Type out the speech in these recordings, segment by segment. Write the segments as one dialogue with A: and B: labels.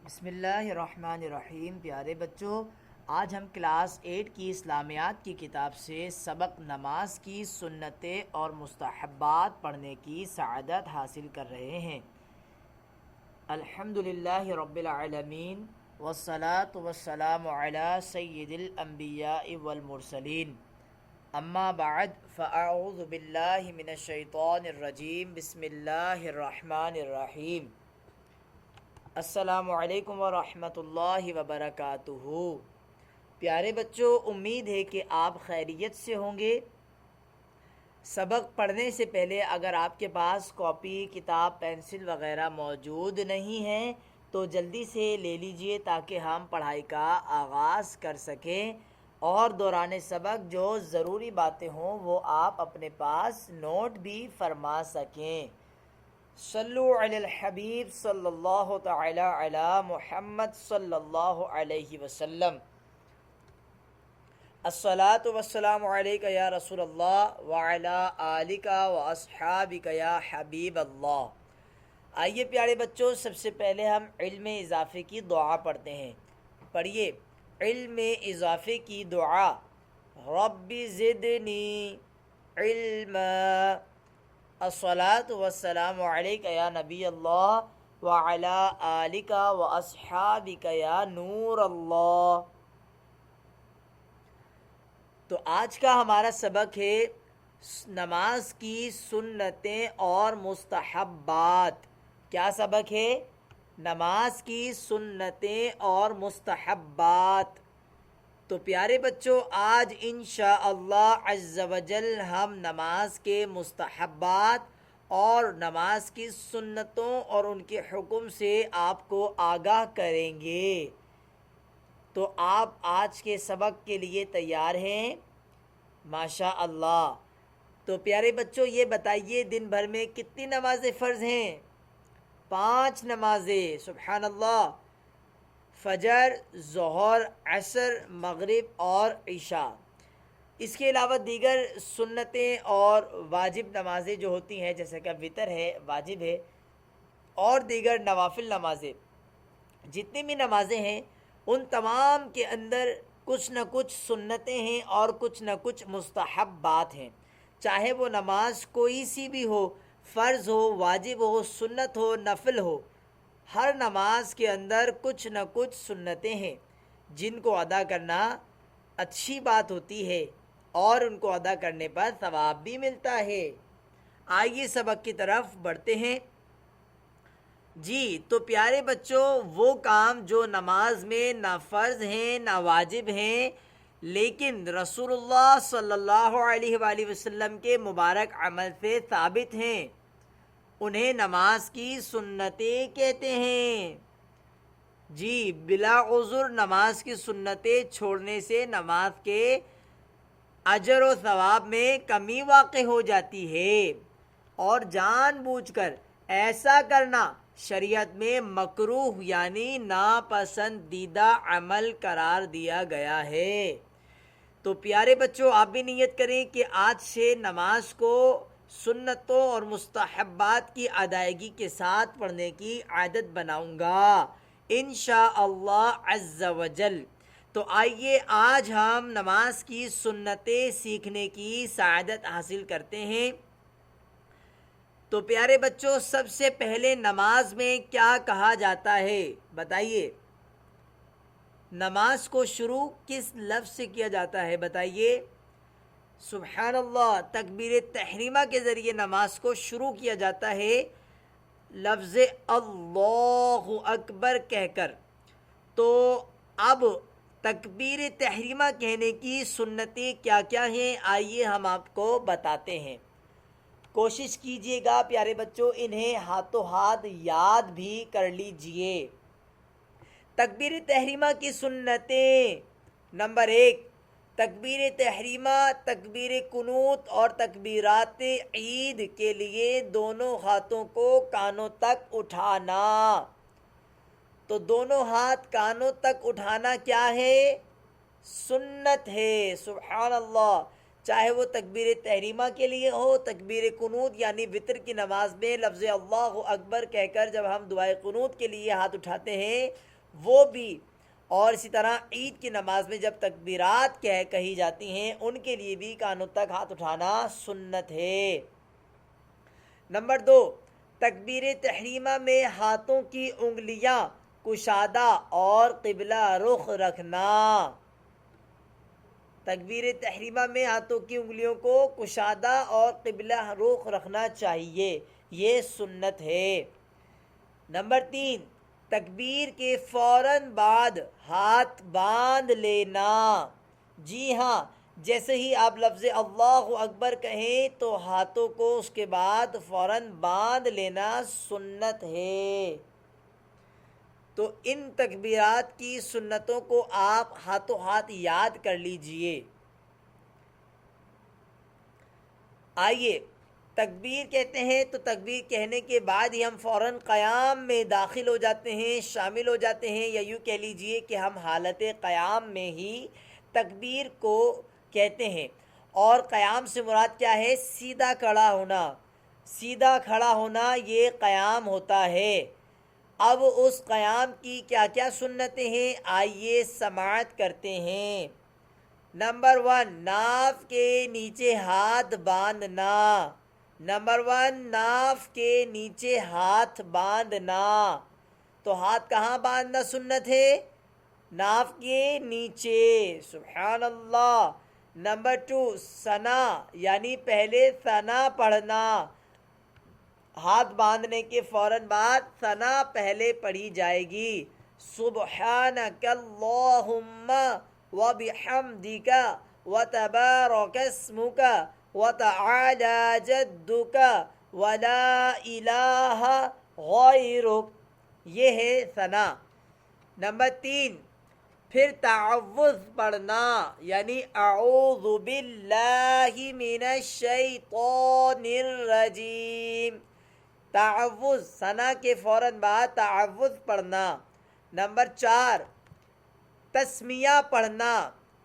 A: بسم اللہ الرحمن الرحیم۔ پیارے بچوں، آج ہم کلاس 8 کی اسلامیات کی کتاب سے سبق نماز کی سنتیں اور مستحبات پڑھنے کی سعادت حاصل کر رہے ہیں۔ الحمدللہ رب العالمین والصلاة والسلام علی سید الانبیاء والمرسلین، اما بعد فاعوذ باللہ من الشیطان الرجیم، بسم اللہ الرحمن الرحیم۔ السلام علیکم ورحمۃ اللہ وبرکاتہ۔ پیارے بچوں، امید ہے کہ آپ خیریت سے ہوں گے۔ سبق پڑھنے سے پہلے اگر آپ کے پاس کاپی، کتاب، پینسل وغیرہ موجود نہیں ہیں تو جلدی سے لے لیجئے تاکہ ہم پڑھائی کا آغاز کر سکیں، اور دوران سبق جو ضروری باتیں ہوں وہ آپ اپنے پاس نوٹ بھی فرما سکیں۔ صلو علی الحبیب صلی اللہ تعالی علی محمد صلی اللہ علیہ وسلم۔ الصلاۃ والسلام علیک یا رسول اللہ وعلی آلک واصحابک یا حبیب اللہ۔ آئیے پیارے بچوں، سب سے پہلے ہم علم اضافے کی دعا پڑھتے ہیں۔ پڑھیے علم اضافے کی دعا۔ رب زدنی علما، الصلاۃ والسلام علیک یا نبی اللہ وعلی آلک واصحابک یا نور اللہ۔ تو آج کا ہمارا سبق ہے نماز کی سنتیں اور مستحبات۔ کیا سبق ہے؟ نماز کی سنتیں اور مستحبات۔ تو پیارے بچوں، آج انشاءاللہ عز و جل ہم نماز کے مستحبات اور نماز کی سنتوں اور ان کے حکم سے آپ کو آگاہ کریں گے۔ تو آپ آج کے سبق کے لیے تیار ہیں؟ ماشاء اللہ۔ تو پیارے بچوں، یہ بتائیے دن بھر میں کتنی نمازیں فرض ہیں؟ 5 نمازیں۔ سبحان اللہ۔ فجر، ظہر، عصر، مغرب اور عشاء۔ اس کے علاوہ دیگر سنتیں اور واجب نمازیں جو ہوتی ہیں، جیسے کہ وتر ہے، واجب ہے، اور دیگر نوافل نمازیں، جتنی بھی نمازیں ہیں ان تمام کے اندر کچھ نہ کچھ سنتیں ہیں اور کچھ نہ کچھ مستحبات ہیں۔ چاہے وہ نماز کوئی سی بھی ہو، فرض ہو، واجب ہو، سنت ہو، نفل ہو، ہر نماز کے اندر کچھ نہ کچھ سنتیں ہیں جن کو ادا کرنا اچھی بات ہوتی ہے اور ان کو ادا کرنے پر ثواب بھی ملتا ہے۔ آئیے سبق کی طرف بڑھتے ہیں۔ جی تو پیارے بچوں، وہ کام جو نماز میں نہ فرض ہیں نہ واجب ہیں لیکن رسول اللہ صلی اللہ علیہ وآلہ وسلم کے مبارک عمل سے ثابت ہیں، انہیں نماز کی سنتیں کہتے ہیں۔ جی بلا عذر نماز کی سنتیں چھوڑنے سے نماز کے اجر و ثواب میں کمی واقع ہو جاتی ہے، اور جان بوجھ کر ایسا کرنا شریعت میں مکروہ یعنی ناپسندیدہ عمل قرار دیا گیا ہے۔ تو پیارے بچوں، آپ بھی نیت کریں کہ آج سے نماز کو سنتوں اور مستحبات کی ادائیگی کے ساتھ پڑھنے کی عادت بناؤں گا انشاءاللہ عز و جل۔ تو آئیے آج ہم نماز کی سنتیں سیکھنے کی سعادت حاصل کرتے ہیں۔ تو پیارے بچوں، سب سے پہلے نماز میں کیا کہا جاتا ہے بتائیے؟ نماز کو شروع کس لفظ سے کیا جاتا ہے بتائیے؟ سبحان اللہ، تکبیر تحریمہ کے ذریعے نماز کو شروع کیا جاتا ہے لفظ اللہ اکبر کہہ کر۔ تو اب تکبیر تحریمہ کہنے کی سنتیں کیا کیا ہیں، آئیے ہم آپ کو بتاتے ہیں۔ کوشش کیجئے گا پیارے بچوں انہیں ہاتھوں ہاتھ یاد بھی کر لیجئے۔ تکبیر تحریمہ کی سنتیں: نمبر 1، تکبیر تحریمہ، تکبیر قنوت اور تکبیرات عید کے لیے دونوں ہاتھوں کو کانوں تک اٹھانا۔ تو دونوں ہاتھ کانوں تک اٹھانا کیا ہے؟ سنت ہے۔ سبحان اللہ۔ چاہے وہ تکبیر تحریمہ کے لیے ہو، تکبیر قنوت یعنی وتر کی نماز میں لفظ اللہ اکبر کہہ کر جب ہم دعائے قنوت کے لیے ہاتھ اٹھاتے ہیں وہ بھی، اور اسی طرح عید کی نماز میں جب تکبیرات کہی جاتی ہیں ان کے لیے بھی کانوں تک ہاتھ اٹھانا سنت ہے۔ نمبر 2، تکبیر تحریمہ میں ہاتھوں کی انگلیاں کشادہ اور قبلہ رخ رکھنا۔ تکبیر تحریمہ میں ہاتھوں کی انگلیوں کو کشادہ اور قبلہ رخ رکھنا چاہیے، یہ سنت ہے۔ نمبر 3، تکبیر کے فوراً بعد ہاتھ باندھ لینا۔ جی ہاں، جیسے ہی آپ لفظ اللہ اکبر کہیں تو ہاتھوں کو اس کے بعد فوراً باندھ لینا سنت ہے۔ تو ان تکبیرات کی سنتوں کو آپ ہاتھوں ہاتھ یاد کر لیجئے۔ آئیے، تکبیر کہتے ہیں تو تکبیر کہنے کے بعد ہی ہم فوراً قیام میں داخل ہو جاتے ہیں، شامل ہو جاتے ہیں، یا یوں کہہ لیجئے کہ ہم حالت قیام میں ہی تکبیر کو کہتے ہیں۔ اور قیام سے مراد کیا ہے؟ سیدھا کھڑا ہونا۔ سیدھا کھڑا ہونا یہ قیام ہوتا ہے۔ اب اس قیام کی کیا کیا سنتیں ہیں، آئیے سماعت کرتے ہیں۔ نمبر 1، ناف کے نیچے ہاتھ باندھنا۔ نمبر 1، ناف کے نیچے ہاتھ باندھنا۔ تو ہاتھ کہاں باندھنا سنت ہے؟ ناف کے نیچے، سبحان اللہ۔ نمبر 2، ثنا، یعنی پہلے ثنا پڑھنا۔ ہاتھ باندھنے کے فوراً بعد ثنا پہلے پڑھی جائے گی۔ سبحانک اللہم وبحمدک وتبارک اسمک وتعالی جدک ولا الہ غیرک، یہ ہے ثنا۔ نمبر 3، پھر تعوذ پڑھنا، یعنی اعوذ باللہ من الشیطان الرجیم۔ تعوذ، ثنا کے فوراً بعد تعوذ پڑھنا۔ نمبر 4، تسمیہ پڑھنا،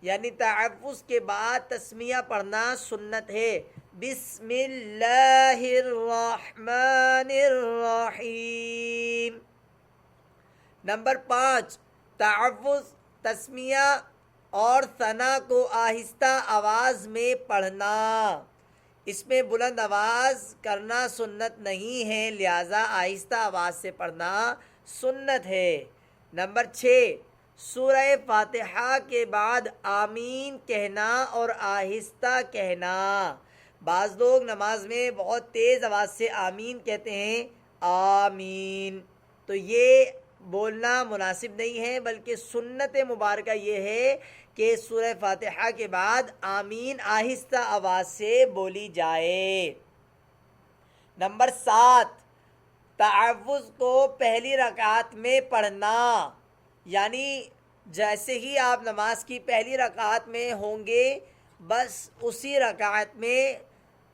A: یعنی تعوذ کے بعد تسمیہ پڑھنا سنت ہے۔ بسم اللہ الرحمن الرحیم۔ نمبر 5، تعوذ، تسمیہ اور ثنا کو آہستہ آواز میں پڑھنا۔ اس میں بلند آواز کرنا سنت نہیں ہے، لہذا آہستہ آواز سے پڑھنا سنت ہے۔ نمبر 6، سورہ فاتحہ کے بعد آمین کہنا اور آہستہ کہنا۔ بعض لوگ نماز میں بہت تیز آواز سے آمین کہتے ہیں، آمین، تو یہ بولنا مناسب نہیں ہے، بلکہ سنت مبارکہ یہ ہے کہ سورہ فاتحہ کے بعد آمین آہستہ آواز سے بولی جائے۔ نمبر 7، تعوذ کو پہلی رکعت میں پڑھنا، یعنی جیسے ہی آپ نماز کی پہلی رکعت میں ہوں گے بس اسی رکعت میں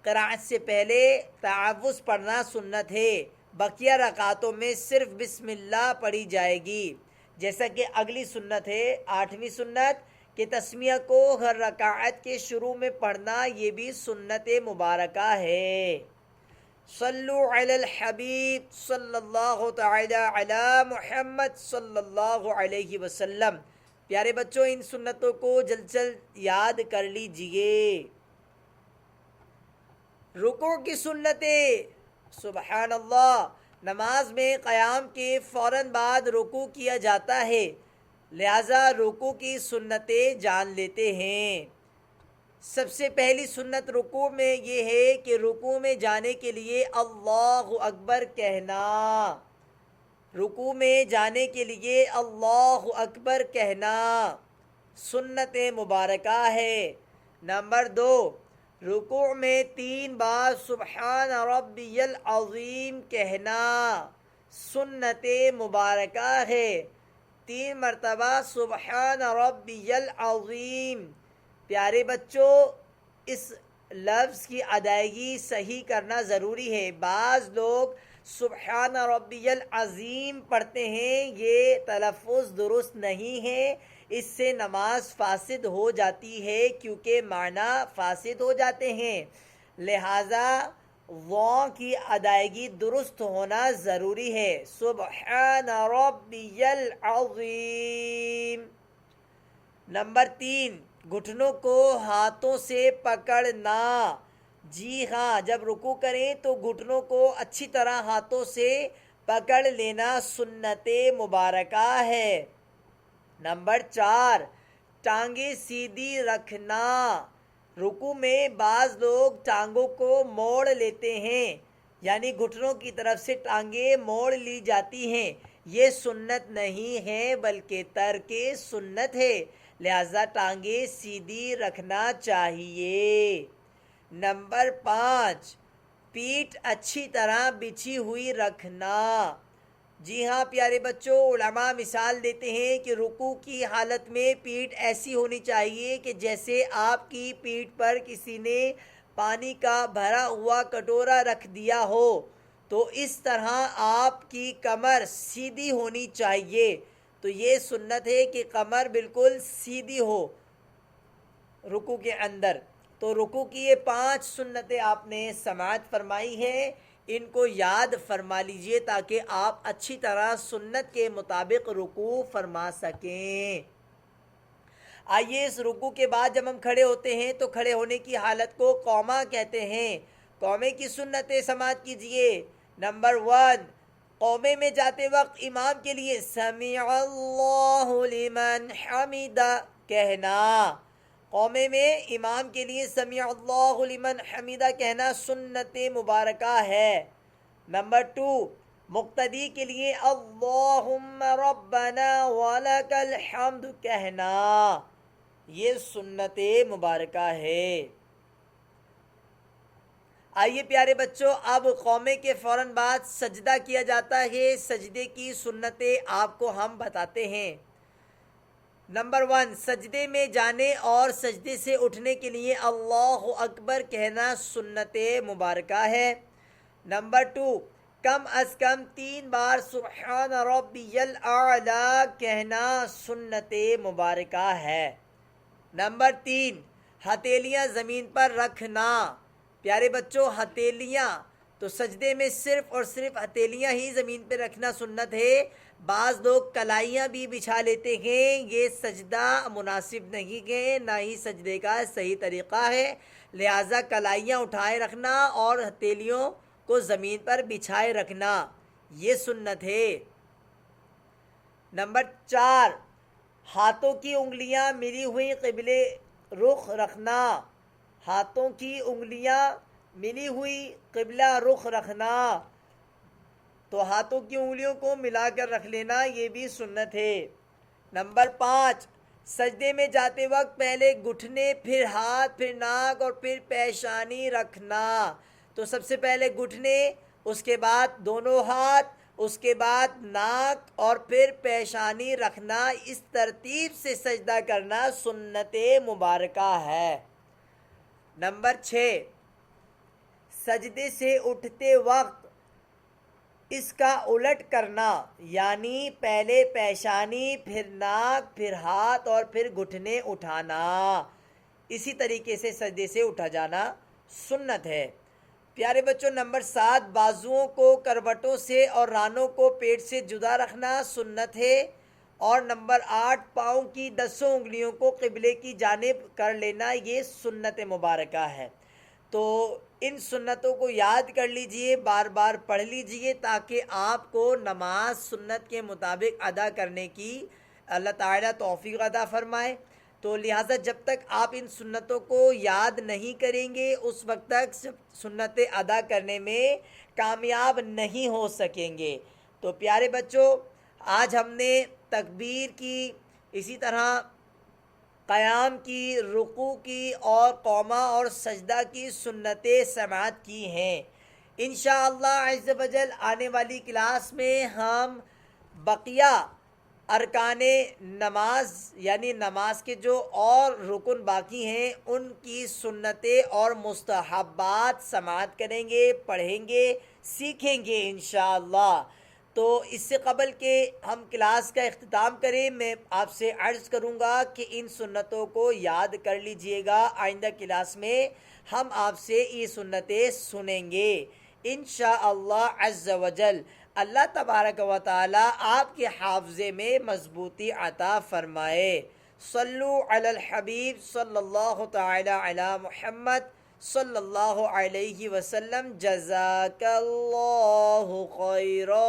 A: قرأت سے پہلے تعوذ پڑھنا سنت ہے۔ بقیہ رکعتوں میں صرف بسم اللہ پڑھی جائے گی۔ جیسا کہ اگلی سنت ہے، 8ویں سنت، کہ تسمیہ کو ہر رکعت کے شروع میں پڑھنا، یہ بھی سنت مبارکہ ہے۔ صلو علی الحبیب صلی اللہ تعالی علی محمد صلی اللہ علیہ وسلم۔ پیارے بچوں، ان سنتوں کو جلد جلد یاد کر لیجئے۔ رکوع کی سنتیں، سبحان اللہ، نماز میں قیام کے فوراً بعد رکوع کیا جاتا ہے، لہذا رکوع کی سنتیں جان لیتے ہیں۔ سب سے پہلی سنت رکوع میں یہ ہے کہ رکوع میں جانے کے لیے اللہ اکبر کہنا۔ رکوع میں جانے کے لیے اللہ اکبر کہنا سنت مبارکہ ہے۔ نمبر 2، رکوع میں 3 بار سبحان ربی العظیم کہنا سنت مبارکہ ہے۔ 3 مرتبہ سبحان ربی العظیم۔ پیارے بچوں، اس لفظ کی ادائیگی صحیح کرنا ضروری ہے۔ بعض لوگ سبحان ربی العظیم پڑھتے ہیں، یہ تلفظ درست نہیں ہے، اس سے نماز فاسد ہو جاتی ہے، کیونکہ معنی فاسد ہو جاتے ہیں، لہٰذا وا کی ادائیگی درست ہونا ضروری ہے. سبحان ربی العظیم. نمبر 3، گھٹنوں کو ہاتھوں سے پکڑنا. جی ہاں، جب رکوع کریں تو گھٹنوں کو اچھی طرح ہاتھوں سے پکڑ لینا سنت مبارکہ ہے. نمبر 4، ٹانگیں سیدھی رکھنا. رکوع میں بعض لوگ ٹانگوں کو موڑ لیتے ہیں، یعنی گھٹنوں کی طرف سے ٹانگیں موڑ لی جاتی ہیں. یہ سنت نہیں ہے بلکہ ترک سنت ہے، لہذا ٹانگیں سیدھی رکھنا چاہیے. نمبر 5، پیٹھ اچھی طرح بچھی ہوئی رکھنا. جی ہاں پیارے بچوں، علماء مثال دیتے ہیں کہ رکوع کی حالت میں پیٹھ ایسی ہونی چاہیے کہ جیسے آپ کی پیٹھ پر کسی نے پانی کا بھرا ہوا کٹورا رکھ دیا ہو، تو اس طرح آپ کی کمر سیدھی ہونی چاہیے. تو یہ سنت ہے کہ کمر بالکل سیدھی ہو رکوع کے اندر. تو رکوع کی یہ 5 سنتیں آپ نے سماعت فرمائی ہیں، ان کو یاد فرما لیجئے تاکہ آپ اچھی طرح سنت کے مطابق رکوع فرما سکیں. آئیے اس رکوع کے بعد جب ہم کھڑے ہوتے ہیں تو کھڑے ہونے کی حالت کو قومہ کہتے ہیں. قومے کی سنتیں سماعت کیجئے. نمبر 1، قومے میں جاتے وقت امام کے لیے سمیع اللہ لمن حمدہ کہنا. قومے میں امام کے لیے سمیع اللہ لمن حمدہ کہنا سنت مبارکہ ہے. نمبر 2، مقتدی کے لیے اللہم ربنا ولک الحمد کہنا، یہ سنت مبارکہ ہے. آئیے پیارے بچوں، اب قومے کے فوراً بعد سجدہ کیا جاتا ہے. سجدے کی سنتیں آپ کو ہم بتاتے ہیں. نمبر 1، سجدے میں جانے اور سجدے سے اٹھنے کے لیے اللہ اکبر کہنا سنت مبارکہ ہے. نمبر 2، کم از کم 3 بار سبحان ربی الاعلی کہنا سنت مبارکہ ہے. نمبر 3، ہتھیلیاں زمین پر رکھنا. پیارے بچوں، ہتھیلیاں تو سجدے میں صرف اور صرف ہتھیلیاں ہی زمین پہ رکھنا سنت ہے. بعض لوگ کلائیاں بھی بچھا لیتے ہیں، یہ سجدہ مناسب نہیں ہے، نہ ہی سجدے کا صحیح طریقہ ہے. لہٰذا کلائیاں اٹھائے رکھنا اور ہتھیلیوں کو زمین پر بچھائے رکھنا یہ سنت ہے. نمبر 4، ہاتھوں کی انگلیاں ملی ہوئی قبلے رخ رکھنا. ہاتھوں کی انگلیاں ملی ہوئی قبلہ رخ رکھنا، تو ہاتھوں کی انگلیوں کو ملا کر رکھ لینا یہ بھی سنت ہے. نمبر 5، سجدے میں جاتے وقت پہلے گھٹنے، پھر ہاتھ، پھر ناک اور پھر پیشانی رکھنا. تو سب سے پہلے گھٹنے، اس کے بعد دونوں ہاتھ، اس کے بعد ناک اور پھر پیشانی رکھنا. اس ترتیب سے سجدہ کرنا سنت مبارکہ ہے. نمبر 6، سجدے سے اٹھتے وقت اس کا الٹ کرنا، یعنی پہلے پیشانی، پھر ناک، پھر ہاتھ اور پھر گھٹنے اٹھانا. اسی طریقے سے سجدے سے اٹھا جانا سنت ہے. پیارے بچوں، نمبر 7، بازوؤں کو کروٹوں سے اور رانوں کو پیٹ سے جدا رکھنا سنت ہے. اور نمبر 8، پاؤں کی 10 انگلیوں کو قبلے کی جانب کر لینا یہ سنت مبارکہ ہے. تو ان سنتوں کو یاد کر لیجئے، بار بار پڑھ لیجئے تاکہ آپ کو نماز سنت کے مطابق ادا کرنے کی اللہ تعالیٰ توفیق عطا فرمائے. تو لہٰذا جب تک آپ ان سنتوں کو یاد نہیں کریں گے اس وقت تک سنتیں ادا کرنے میں کامیاب نہیں ہو سکیں گے. تو پیارے بچوں، آج ہم نے تکبیر کی، اسی طرح قیام کی، رکوع کی اور قومہ اور سجدہ کی سنتیں سماعت کی ہیں. انشاءاللہ عز و جل آنے والی کلاس میں ہم بقیہ ارکان نماز، یعنی نماز کے جو اور رکن باقی ہیں ان کی سنتیں اور مستحبات سماعت کریں گے، پڑھیں گے، سیکھیں گے انشاءاللہ. تو اس سے قبل کہ ہم کلاس کا اختتام کریں میں آپ سے عرض کروں گا کہ ان سنتوں کو یاد کر لیجئے گا، آئندہ کلاس میں ہم آپ سے یہ سنتیں سنیں گے انشاءاللہ عز و جل۔ اللہ تبارک و تعالی آپ کے حافظے میں مضبوطی عطا فرمائے۔ صلو علی الحبیب صلی اللہ تعالی علی محمد صلی اللہ علیہ وسلم۔ جزاک اللہ خیرا۔